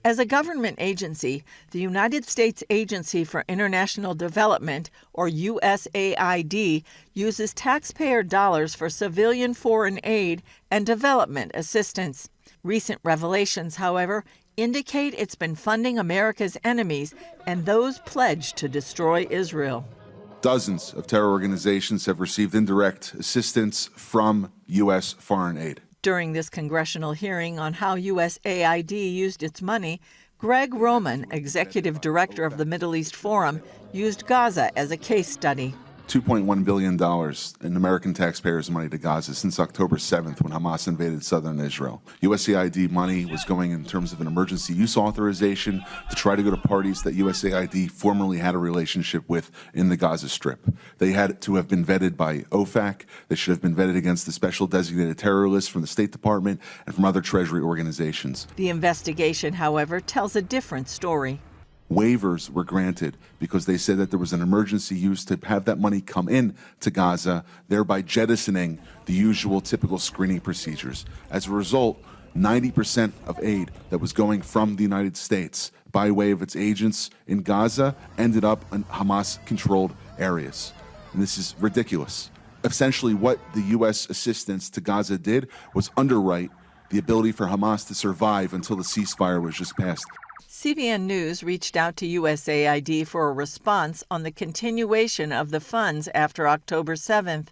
As a government agency, the United States Agency for International Development, or USAID, uses taxpayer dollars for civilian foreign aid and development assistance. Recent revelations, however, indicate it's been funding America's enemies and those pledged to destroy Israel. Dozens of terror organizations have received indirect assistance from U.S. foreign aid. During this congressional hearing on how USAID used its money, Greg Roman, executive director of the Middle East Forum, used Gaza as a case study. $2.1 billion in American taxpayers' money to Gaza since October 7th when Hamas invaded southern Israel. USAID money was going in terms of an emergency use authorization to try to go to parties that USAID formerly had a relationship with in the Gaza Strip. They had to have been vetted by OFAC. They should have been vetted against the special designated terror list from the State Department and from other Treasury organizations. The investigation, however, tells a different story. Waivers were granted because they said that there was an emergency use to have that money come in to Gaza, thereby jettisoning the usual typical screening procedures. As a result, 90% of aid that was going from the United States by way of its agents in Gaza ended up in Hamas-controlled areas. And this is ridiculous. Essentially, what the U.S. assistance to Gaza did was underwrite the ability for Hamas to survive until the ceasefire was just passed. CBN News reached out to USAID for a response on the continuation of the funds after October 7th,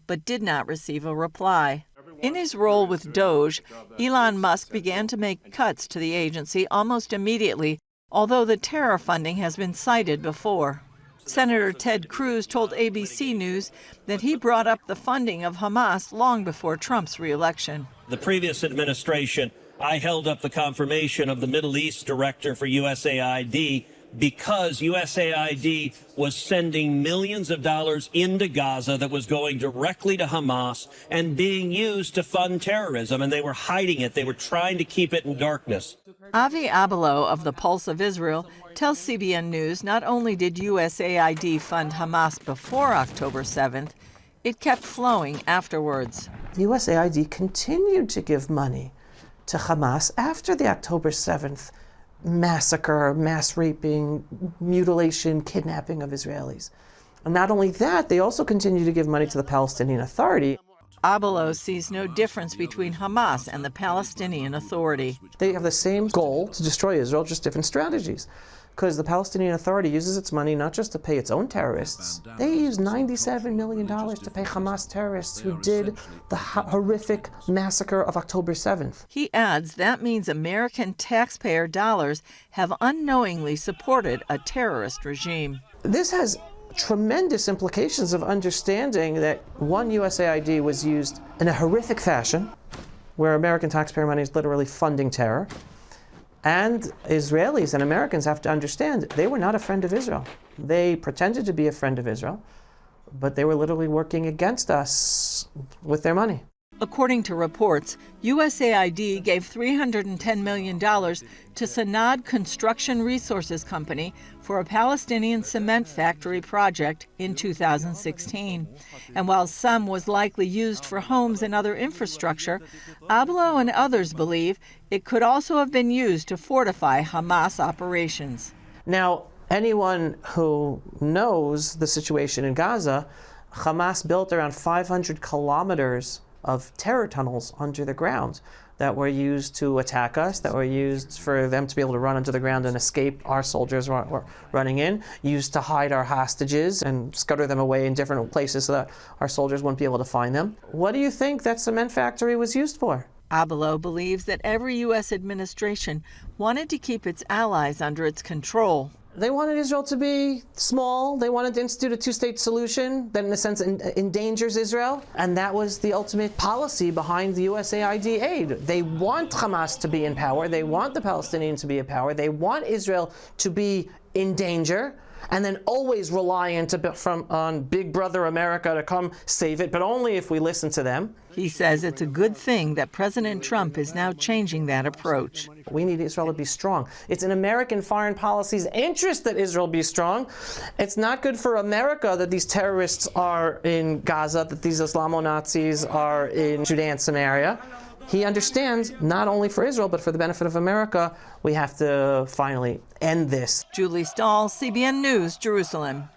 but did not receive a reply. In his role with DOGE, Elon Musk began to make cuts to the agency almost immediately, although the terror funding has been cited before. Senator Ted Cruz told ABC News that he brought up the funding of Hamas long before Trump's reelection. The previous administration, I held up the confirmation of the Middle East director for USAID because USAID was sending millions of dollars into Gaza that was going directly to Hamas and being used to fund terrorism, and they were hiding it. They were trying to keep it in darkness. Avi Abelo of the Pulse of Israel tells CBN News not only did USAID fund Hamas before October 7th, it kept flowing afterwards. USAID continued to give money to Hamas after the October 7th massacre, mass raping, mutilation, kidnapping of Israelis. And not only that, they also continue to give money to the Palestinian Authority. Abelo sees no difference between Hamas and the Palestinian Authority. They have the same goal to destroy Israel, just different strategies. Because the Palestinian Authority uses its money not just to pay its own terrorists. They use $97 million to pay Hamas terrorists who did the horrific massacre of October 7th. He adds that means American taxpayer dollars have unknowingly supported a terrorist regime. This has tremendous implications of understanding that one, USAID was used in a horrific fashion, where American taxpayer money is literally funding terror. And Israelis and Americans have to understand they were not a friend of Israel. They pretended to be a friend of Israel, but they were literally working against us with their money. According to reports, USAID gave $310 million to Sanad Construction Resources Company for a Palestinian cement factory project in 2016. And while some was likely used for homes and other infrastructure, Abelo and others believe it could also have been used to fortify Hamas operations. Now, anyone who knows the situation in Gaza, Hamas built around 500 kilometers of terror tunnels under the ground that were used to attack us, that were used for them to be able to run under the ground and escape our soldiers were running in, used to hide our hostages and scutter them away in different places so that our soldiers wouldn't be able to find them. What do you think that cement factory was used for? Abelo believes that every U.S. administration wanted to keep its allies under its control. They wanted Israel to be small. They wanted to institute a two-state solution that, in a sense, endangers Israel. And that was the ultimate policy behind the USAID aid. They want Hamas to be in power. They want the Palestinians to be in power. They want Israel to be in danger, and then always reliant on Big Brother America to come save it, but only if we listen to them. He says it's a good thing that President Trump is now changing that approach. We need Israel to be strong. It's in American foreign policy's interest that Israel be strong. It's not good for America that these terrorists are in Gaza, that these Islamo-Nazis are in Judea and Samaria. he understands not only for Israel, but for the benefit of America, we have to finally end this. Julie Stahl, CBN News, Jerusalem.